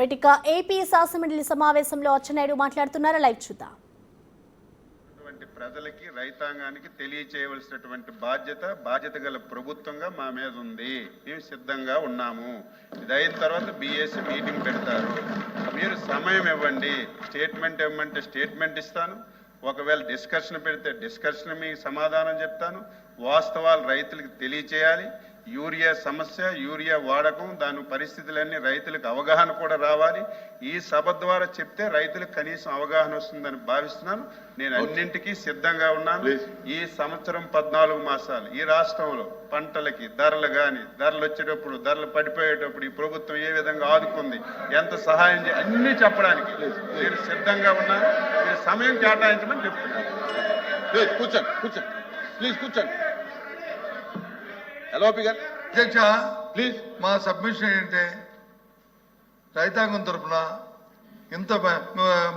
ఇక ఏపీ శాసనమండలి సమావేశంలో అచ్చెన్నాయుడు మాట్లాడుతున్నారు. లైవ్ చూద్దాం. ప్రజలకి రైతాంగానికి తెలియచేయవలసినటువంటి బాధ్యత గల ప్రభుత్వంగా మా మీద ఉంది. మేము సిద్ధంగా ఉన్నాము. ఇది అయిన తర్వాత బీఏసీ మీటింగ్ పెడతారు. మీరు సమయం ఇవ్వండి. స్టేట్మెంట్ ఇవ్వమంటే స్టేట్మెంట్ ఇస్తాను. ఒకవేళ డిస్కషన్ పెడితే డిస్కషన్ మీకు సమాధానం చెప్తాను. వాస్తవాలు రైతులకు తెలియచేయాలి. యూరియా సమస్య, యూరియా వాడకం, దాని పరిస్థితులన్నీ రైతులకు అవగాహన కూడా రావాలి. ఈ సభ ద్వారా చెప్తే రైతులకు కనీసం అవగాహన వస్తుందని భావిస్తున్నాను. నేను అన్నింటికీ సిద్ధంగా ఉన్నాను. ఈ సంవత్సరం 14 మాసాలు ఈ రాష్ట్రంలో పంటలకి ధరలు వచ్చేటప్పుడు, ధరలు పడిపోయేటప్పుడు ఈ ప్రభుత్వం ఏ విధంగా ఆదుకుంది, ఎంత సహాయం అన్నీ చెప్పడానికి నేను సిద్ధంగా ఉన్నాను. మీరు సమయం కేటాయించమని చెప్తున్నాను. కూర్చోండి. హలో గారు, అధ్యక్ష ప్లీజ్. మా సబ్మిషన్ ఏంటంటే రైతాంగం తరఫున ఇంత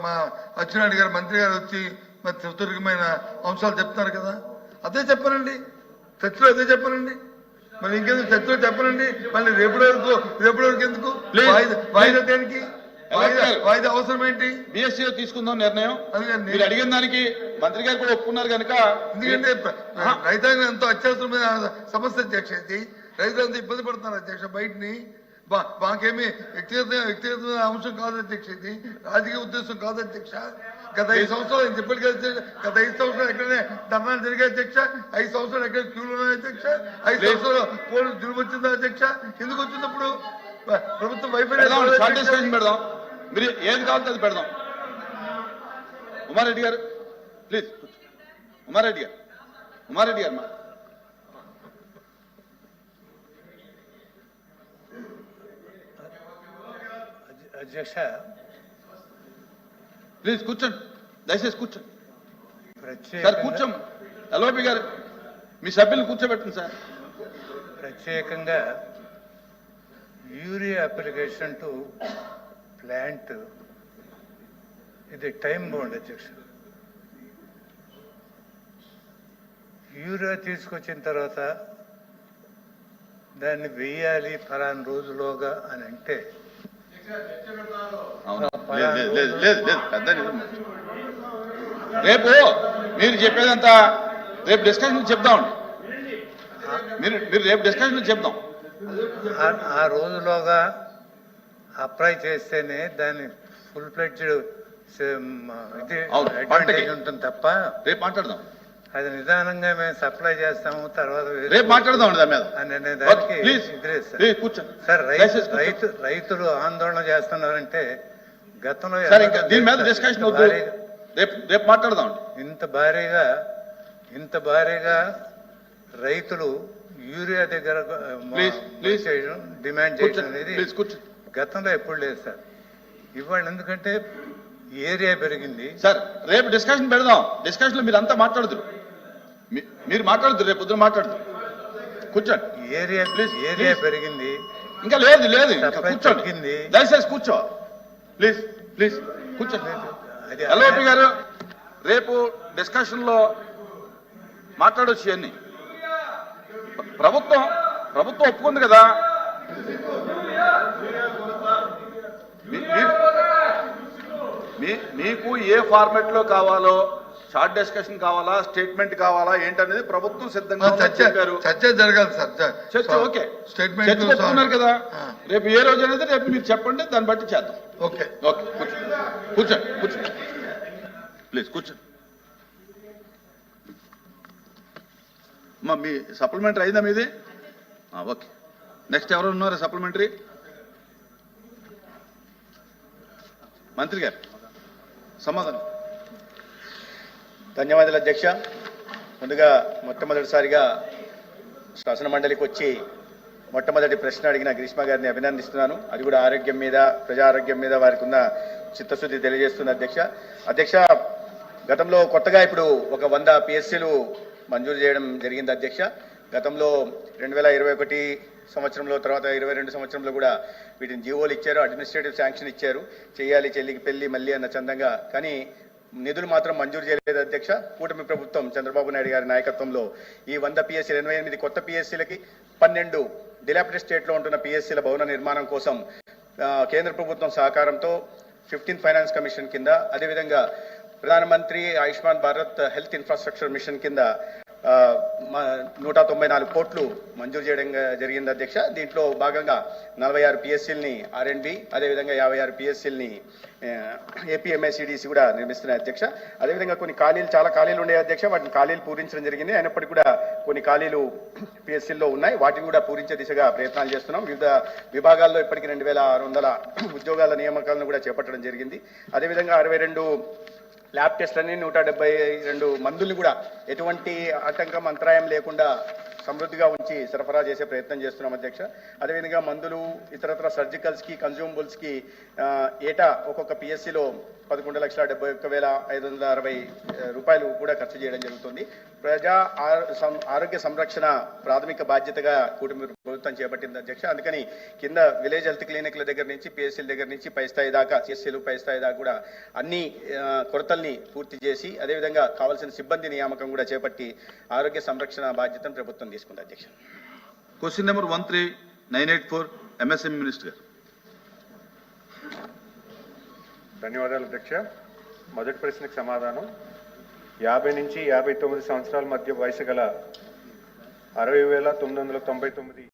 మా అచ్చెన్నాయుడు గారు మంత్రి గారు వచ్చి మరి సుదీర్ఘమైన అంశాలు చెప్తున్నారు కదా, అదే చెప్పనండి. చర్చలో అదే చెప్పనండి. మరి ఇంకెందుకు చర్చలో చెప్పనండి. మళ్ళీ రేపు వరకు ఎందుకు వాయిదా దేనికి? వాయిదా అవసరం ఏంటి? బిఎస్సీలో తీసుకుందాం నిర్ణయం. మీరు అడిగిన దానికి మంత్రి గారు కూడా ఒప్పుకున్నారు కనుక. ఎందుకంటే రైతాంగం ఎంతో అత్యవసరమైన సమస్య అధ్యక్ష. ఇది రైతులంతా ఇబ్బంది పడుతున్నారు అధ్యక్ష. బయటని మాకేమీ వ్యక్తిగత అంశం కాదు అధ్యక్ష. ఇది రాజకీయ ఉద్దేశం కాదు అధ్యక్ష. గత 5 సంవత్సరాలు నేను చెప్పాను కదా, గత 5 సంవత్సరాలు ఎక్కడనే ధర్నాలు జరిగాయి అధ్యక్ష. 5 సంవత్సరాలు ఎక్కడ క్యూలు ఉన్నాయి అధ్యక్ష. 5 సంవత్సరాలు పోలీసు జులుము వచ్చిందా అధ్యక్ష? ఎందుకు వచ్చినప్పుడు ప్రభుత్వం వైఫల్యం పెడదాం. మీరు ఏది కావాలంటే అది పెడదాం. ఉమారెడ్డి గారు ప్లీజ్. ఉమారెడ్డి గారు మా అధ్యక్ష ప్లీజ్ కూర్చోండి. దయచేసి కూర్చోండి సార్. కూర్చోం. ఎల్ఓపి గారు మీ సభ్యులను కూర్చోబెట్టండి సార్. ప్రత్యేకంగా యూరియా అప్లికేషన్ టు ప్లాంట్ ఇది టైం బౌండ్ అధ్యక్ష. యూరియా తీసుకొచ్చిన తర్వాత దాన్ని వేయాలి ఫలానా రోజులోగా అని అంటే రేపు మీరు చెప్పేదంతా రేపు డిస్కషన్ చెప్దామండి. మీరు రేపు డిస్కషన్ చెప్దాం. ఆ రోజులోగా అప్లై చేస్తేనే దాన్ని ఫుల్ ఫ్లెడ్జ్డ్ అడ్వాంటేజ్ ఉంటుంది తప్ప రేపు మాట్లాడదాం. అది నిదానంగా మేము సప్లై చేస్తాము తర్వాత రేపు మాట్లాడదాం దాని మీద. సార్ రైతులు ఆందోళన చేస్తున్నారంటే గతంలో దీని మీద డిస్కషన్ రేపు మాట్లాడదాం. ఇంత భారీగా రైతులు యూరియా దగ్గర డిమాండ్ చేయడం అనేది గతంలో ఎప్పుడు లేదు సార్. ఇవాళ ఎందుకంటే ఏరియా పెరిగింది సార్. రేపు డిస్కషన్ పెడదాం. డిస్కషన్ లో మీరు అంతా మాట్లాడుతురు. మీరు మాట్లాడుతురు. రేపు పొద్దున మాట్లాడుతురు. కూర్చోండి. ఏరియా పెరిగింది. ఇంకా లేదు కూర్చోండి. దయచేసి కూర్చో ప్లీజ్ కూర్చోండి. ఎల్ఓపి గారు రేపు డిస్కషన్ లో మాట్లాడొచ్చు. అన్ని ప్రభుత్వం ఒప్పుకుంది కదా. మీకు ఏ ఫార్మాట్ లో కావాలో, షార్ట్ డిస్కషన్ కావాలా, స్టేట్మెంట్ కావాలా ఏంటనేది ప్రభుత్వం సిద్ధంగా చర్చ జరగాలి సార్. చర్చ ఓకే. స్టేట్మెంట్ ఒప్పుకున్నారు కదా. రేపు ఏ రోజు అనేది రేపు మీరు చెప్పండి, దాన్ని బట్టి చేద్దాం. ఓకే కూర్చోండి ప్లీజ్ కూర్చోండి. మీ సప్లిమెంటరీ అయిందా మీది? ఓకే. నెక్స్ట్ ఎవరు ఉన్నారు సప్లిమెంటరీ? మంత్రి గారు సమాధానం. ధన్యవాదాలు అధ్యక్ష. ముందుగా మొట్టమొదటిసారిగా శాసన మండలికి వచ్చి మొట్టమొదటి ప్రశ్న అడిగిన గ్రీష్మ గారిని అభినందిస్తున్నాను. అది కూడా ఆరోగ్యం మీద, ప్రజా ఆరోగ్యం మీద వారికి ఉన్న చిత్తశుద్ధి తెలియజేస్తుంది అధ్యక్ష. గతంలో కొత్తగా ఇప్పుడు ఒక 100 PSCలు మంజూరు చేయడం జరిగింది అధ్యక్ష. గతంలో 2021 సంవత్సరంలో, తర్వాత 22 సంవత్సరంలో కూడా వీటిని జీవోలు ఇచ్చారు, అడ్మినిస్ట్రేటివ్ శాంక్షన్ ఇచ్చారు. చేయాలి చెల్లికి పెళ్లి మళ్ళీ అన్న చందంగా. కానీ నిధులు మాత్రం మంజూరు చేయలేదు అధ్యక్ష. కూటమి ప్రభుత్వం చంద్రబాబు నాయుడు గారి నాయకత్వంలో ఈ 100 PSCలు 88 కొత్త PSCలకి 12 డిలాపిడేట్ స్టేట్లో ఉంటున్న PSCల భవన నిర్మాణం కోసం కేంద్ర ప్రభుత్వం సహకారంతో 15th ఫైనాన్స్ కమిషన్ కింద, అదేవిధంగా ప్రధానమంత్రి Ayushman Bharat health infrastructure machine కింద 194 కోట్లు మంజూరు చేయడం జరిగింది అధ్యక్ష. దీంట్లో భాగంగా 46 పిఎస్సీలని ఆర్ఎండ్బి, అదేవిధంగా 56 పిఎస్సీలని ఏపీఎంఐసిడిసి కూడా నిర్మిస్తున్నాయి అధ్యక్ష. అదేవిధంగా కొన్ని చాలా ఖాళీలు ఉండే అధ్యక్ష, వాటిని ఖాళీలు పూరించడం జరిగింది. అయినప్పటికీ కూడా కొన్ని ఖాళీలు పిఎస్సీల్లో ఉన్నాయి, వాటిని కూడా పూరించే దిశగా ప్రయత్నాలు చేస్తున్నాం. వివిధ విభాగాల్లో ఇప్పటికీ 2600 ఉద్యోగాల నియామకాలను కూడా చేపట్టడం జరిగింది. అదేవిధంగా 62 ల్యాబ్ టెస్ట్లని 172 మందుల్ని కూడా ఎటువంటి ఆటంకం అంతరాయం లేకుండా సమృద్ధిగా ఉంచి సరఫరా చేసే ప్రయత్నం చేస్తున్నాం అధ్యక్ష. అదేవిధంగా మందులు, ఇతరత్ర సర్జికల్స్కి, కన్జ్యూమబుల్స్కి ఏటా ఒక్కొక్క పిఎస్సిలో 11,71,560 రూపాయలు కూడా ఖర్చు చేయడం జరుగుతుంది. ప్రజా ఆరోగ్య సంరక్షణ ప్రాథమిక బాధ్యతగా కూటమి ప్రభుత్వం చేపట్టింది అధ్యక్ష. అందుకని కింద విలేజ్ హెల్త్ క్లినిక్ల దగ్గర నుంచి, పిఎస్సీల దగ్గర నుంచి పై స్థాయి దాకా, సిఎస్సీలు పై స్థాయి దాకా కూడా అన్ని కొరతల్ని పూర్తి చేసి, అదేవిధంగా కావాల్సిన సిబ్బంది నియామకం కూడా చేపట్టి ఆరోగ్య సంరక్షణ బాధ్యతను ప్రభుత్వం తీసుకుంది అధ్యక్ష. క్వశ్చన్ నెంబర్ 13984 MSM మినిస్టర్ గారు. ధన్యవాదాలు అధ్యక్ష. మొదటి ప్రశ్నకు సమాధానం, 50 నుంచి 59 సంవత్సరాల మధ్య వయసు గల 60,999